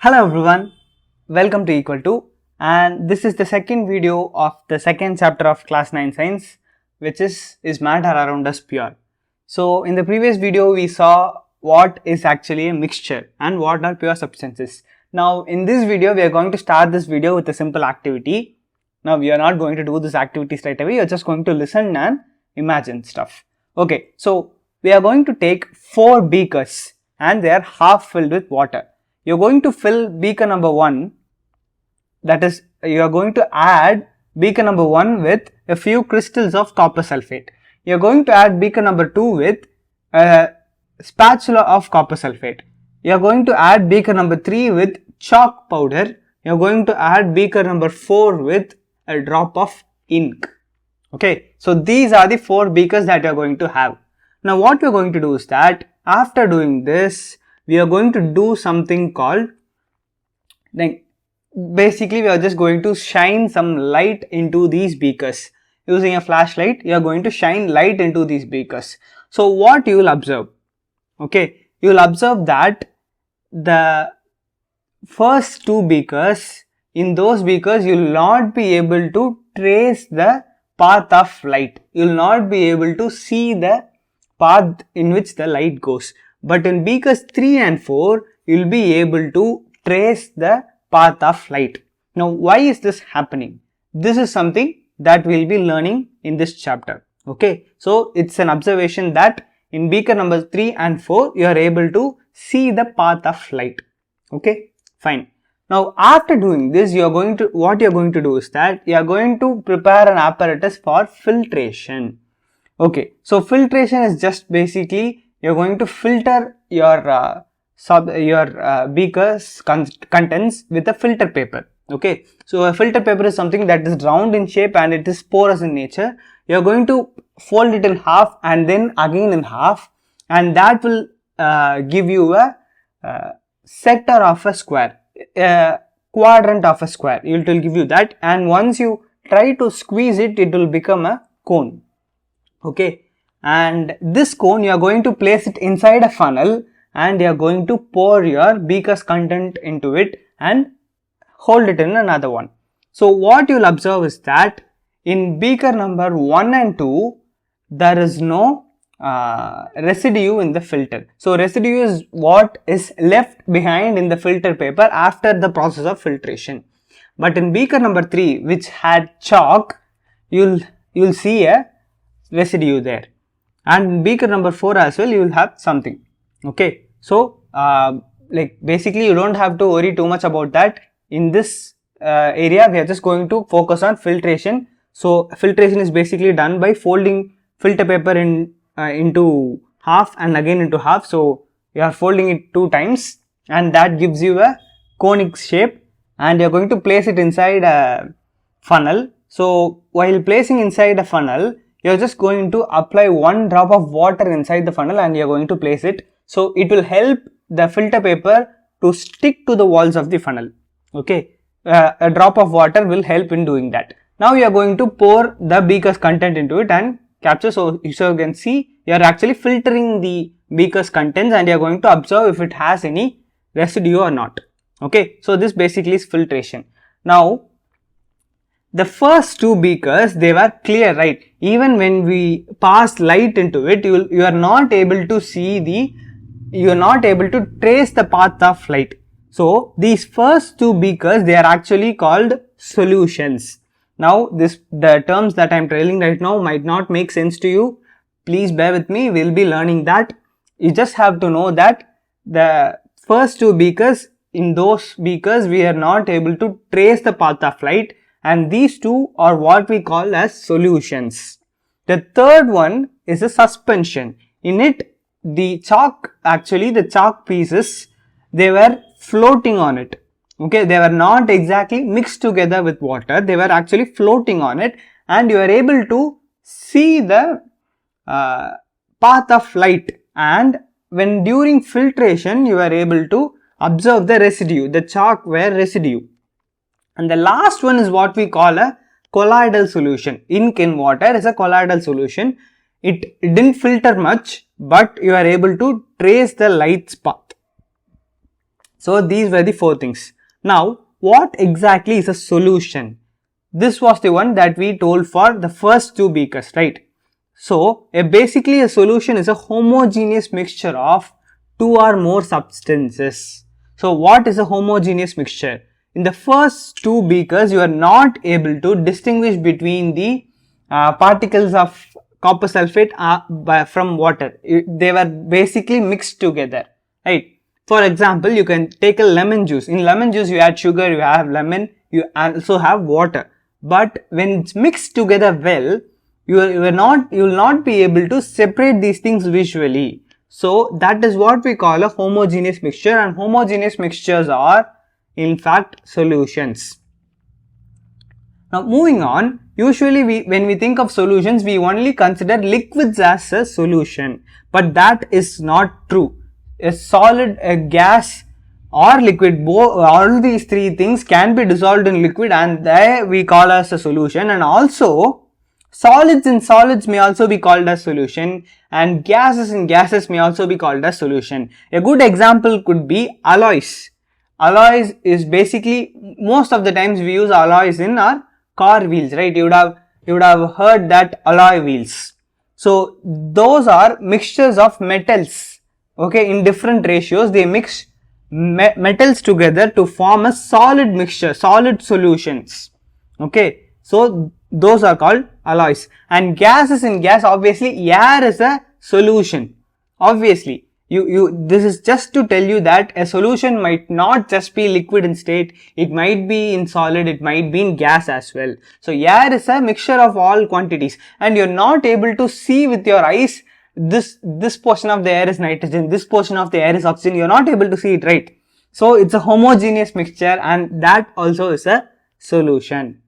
Hello everyone, welcome to Equal To, and this is the second video of the second chapter of class 9 science, which is matter around us pure. So in the previous video we saw what is actually a mixture and what are pure substances. Now in this video we are going to start this video with a simple activity. Now we are not going to do this activity straight away, you are just going to listen and imagine stuff. Okay, so we are going to take 4 beakers and they are half filled with water. You are going to fill beaker number 1, that is you are going to add beaker number 1 with a few crystals of copper sulfate. You are going to add beaker number 2 with a spatula of copper sulfate. You are going to add beaker number 3 with chalk powder. You are going to add beaker number 4 with a drop of ink. Okay, so these are the 4 beakers that you are going to have. Now what we are going to do is that after doing this, we are going to do something called, basically we are just going to shine some light into these beakers. Using a flashlight, you are going to shine light into these beakers. So what you will observe, okay, you will observe that the first 2 beakers, in those beakers you will not be able to trace the path of light. You will not be able to see the path in which the light goes. But in beakers 3 and 4, you will be able to trace the path of light. Now, why is this happening? This is something that we will be learning in this chapter. Okay, so it's an observation that in beaker number 3 and 4, you are able to see the path of light. Okay, fine. Now, after doing this, what you are going to do is that you are going to prepare an apparatus for filtration. Okay, so filtration is just basically you are going to filter your beaker's contents with a filter paper. Okay, so a filter paper is something that is round in shape and it is porous in nature. You are going to fold it in half and then again in half, and that will give you a sector of a square, a quadrant of a square. It will give you that, and once you try to squeeze it, it will become a cone. Okay, and this cone you are going to place it inside a funnel and you are going to pour your beaker's content into it and hold it in another one. So what you will observe is that in beaker number 1 and 2 there is no residue in the filter. So residue is what is left behind in the filter paper after the process of filtration. But in beaker number 3, which had chalk, you'll see a residue there, and in beaker number 4 as well you will have something. Okay, so basically you don't have to worry too much about that. In this area we are just going to focus on filtration. So filtration is basically done by folding filter paper into half and again into half. So you are folding it 2 times and that gives you a conic shape, and you are going to place it inside a funnel. So while placing inside a funnel, you are just going to apply 1 drop of water inside the funnel and you are going to place it. So it will help the filter paper to stick to the walls of the funnel. Okay, a drop of water will help in doing that. Now you are going to pour the beaker's content into it and capture. So you can see you are actually filtering the beaker's contents and you are going to observe if it has any residue or not. Okay, so this basically is filtration. Now the first 2 beakers, they were clear, right? Even when we pass light into it, you are not able to see you are not able to trace the path of light. So these first 2 beakers, they are actually called solutions. Now the terms that I am trailing right now might not make sense to you. Please bear with me, we will be learning that. You just have to know that the first 2 beakers, in those beakers we are not able to trace the path of light, and these 2 are what we call as solutions. The third one is a suspension. In it, the chalk pieces, they were floating on it. Okay, they were not exactly mixed together with water, they were actually floating on it, and you are able to see the path of light, and when during filtration you are able to observe the residue, the chalk were residue. And the last one is what we call a colloidal solution. Ink in water is a colloidal solution. It didn't filter much, but you are able to trace the light's path. So these were the 4 things. Now what exactly is a solution? This was the one that we told for the first 2 beakers, right? So basically a solution is a homogeneous mixture of 2 or more substances. So what is a homogeneous mixture? In the first 2 beakers you are not able to distinguish between the particles of copper sulfate from water. They were basically mixed together, right? For example, you can take a lemon juice. In lemon juice you add sugar, you have lemon, you also have water. But when it's mixed together well, you will not be able to separate these things visually. So that is what we call a homogeneous mixture, and homogeneous mixtures are in fact solutions. Now moving on, usually when we think of solutions, we only consider liquids as a solution, but that is not true. A solid, a gas or liquid, all these 3 things can be dissolved in liquid and they we call as a solution, and also solids in solids may also be called as solution, and gases in gases may also be called as solution. A good example could be alloys. Alloys is basically, most of the times we use alloys in our car wheels, right? You would have heard that alloy wheels. So those are mixtures of metals, okay, in different ratios. They mix metals together to form a solid mixture, solid solutions, okay. So those are called alloys. And gases in gas, obviously air is a solution. Obviously this is just to tell you that a solution might not just be liquid in state, it might be in solid, it might be in gas as well. So air is a mixture of all quantities, and you're not able to see with your eyes this portion of the air is nitrogen, this portion of the air is oxygen. You're not able to see it, right? So it's a homogeneous mixture, and that also is a solution.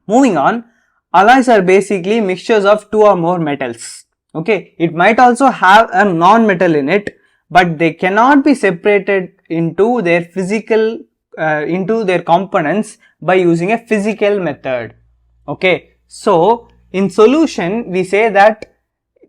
Moving on, alloys are basically mixtures of 2 or more metals. Okay, it might also have a non-metal in it, but they cannot be separated into their physical, into their components by using a physical method. Okay, so in solution we say that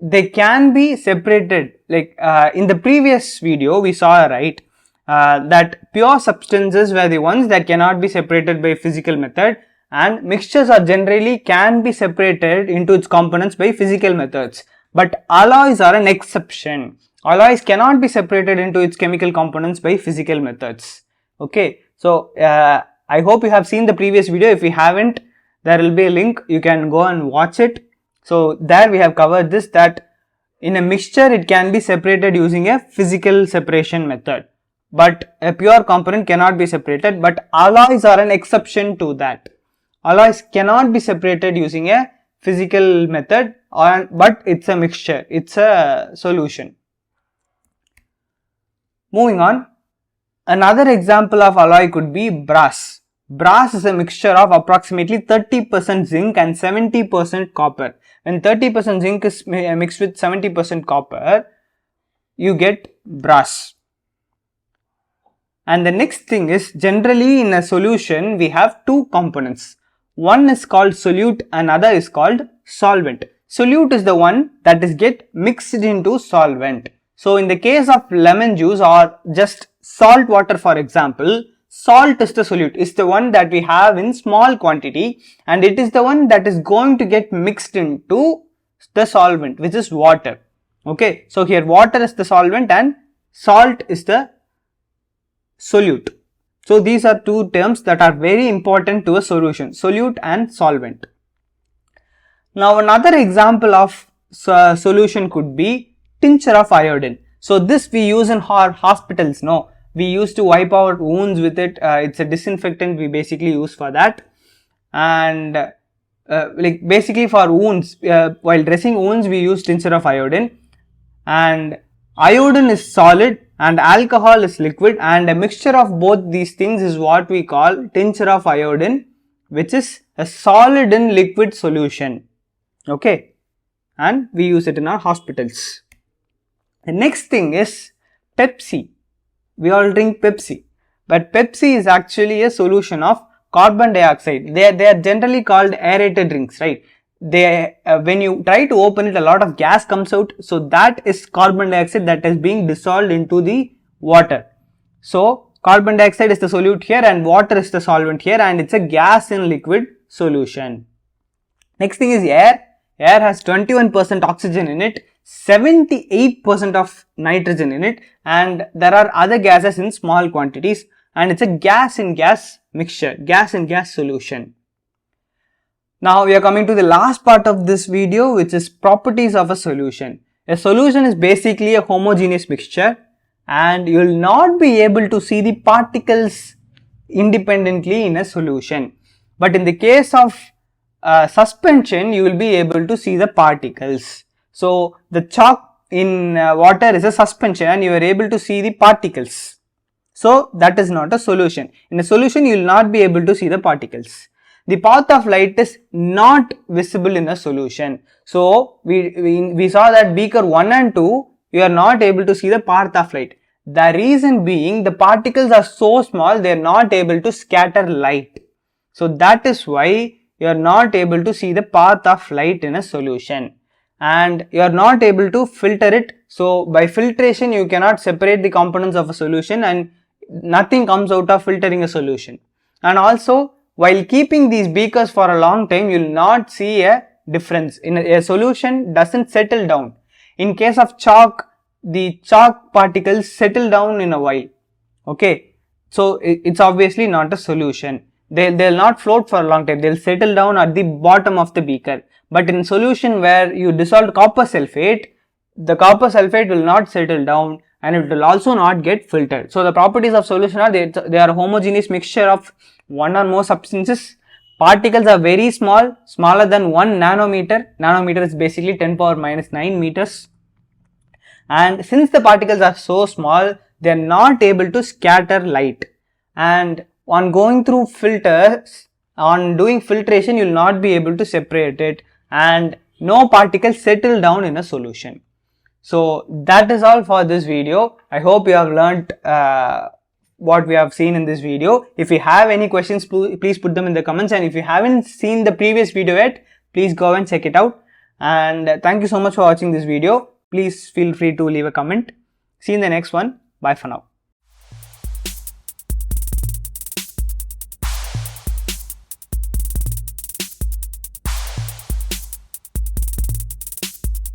they can be separated, like in the previous video we saw, right, that pure substances were the ones that cannot be separated by physical method, and mixtures are generally can be separated into its components by physical methods. But alloys are an exception. Alloys cannot be separated into its chemical components by physical methods. Okay, so I hope you have seen the previous video. If you haven't, there will be a link, you can go and watch it. So there we have covered this, that in a mixture it can be separated using a physical separation method, but a pure component cannot be separated. But alloys are an exception to that. Alloys cannot be separated using a physical method, but it's a mixture, it's a solution. Moving on, another example of alloy could be brass. Brass is a mixture of approximately 30% zinc and 70% copper. When 30% zinc is mixed with 70% copper, you get brass. And the next thing is, generally in a solution we have 2 components. One is called solute, another is called solvent. Solute is the one that is get mixed into solvent. So in the case of lemon juice or just salt water, for example, salt is the solute, is the one that we have in small quantity, and it is the one that is going to get mixed into the solvent, which is water. Okay, so here water is the solvent and salt is the solute. So these are 2 terms that are very important to a solution, solute and solvent. Now another example of solution could be tincture of iodine. So this we use in hospitals, no? We used to wipe our wounds with it. It's a disinfectant we basically use for that. And like basically for wounds, while dressing wounds we use tincture of iodine. And iodine is solid and alcohol is liquid, and a mixture of both these things is what we call tincture of iodine, which is a solid in liquid solution. Okay, and we use it in our hospitals. The next thing is Pepsi. We all drink Pepsi, but Pepsi is actually a solution of carbon dioxide. They are generally called aerated drinks, right? They when you try to open it, a lot of gas comes out, so that is carbon dioxide that is being dissolved into the water. So carbon dioxide is the solute here and water is the solvent here, and it's a gas in liquid solution. Next thing is air. Air has 21% oxygen in it, 78% of nitrogen in it, and there are other gases in small quantities, and it's a gas in gas mixture, gas in gas solution. Now we are coming to the last part of this video, which is properties of a solution. A solution is basically a homogeneous mixture, and you will not be able to see the particles independently in a solution. But in the case of suspension, you will be able to see the particles. So the chalk in water is a suspension and you are able to see the particles. So that is not a solution. In a solution, you will not be able to see the particles. The path of light is not visible in a solution. So we saw that beaker 1 and 2, you are not able to see the path of light. The reason being, the particles are so small, they are not able to scatter light. So that is why you are not able to see the path of light in a solution, and you are not able to filter it. So by filtration, you cannot separate the components of a solution and nothing comes out of filtering a solution. And also, while keeping these beakers for a long time, you will not see a difference. In a solution doesn't settle down. In case of chalk, the chalk particles settle down in a while. Okay, so it's obviously not a solution. They'll not float for a long time. They'll settle down at the bottom of the beaker. But in solution where you dissolve copper sulfate, the copper sulfate will not settle down and it will also not get filtered. So the properties of solution are they are a homogeneous mixture of one or more substances. Particles are very small, smaller than 1 nanometer. Nanometer is basically 10 power minus 9 meters. And since the particles are so small, they are not able to scatter light. And on going through filters, on doing filtration, you will not be able to separate it, and no particles settle down in a solution. So that is all for this video. I hope you have learnt what we have seen in this video. If you have any questions, please put them in the comments, and if you haven't seen the previous video yet, please go and check it out. And thank you so much for watching this video. Please feel free to leave a comment. See you in the next one. Bye for now.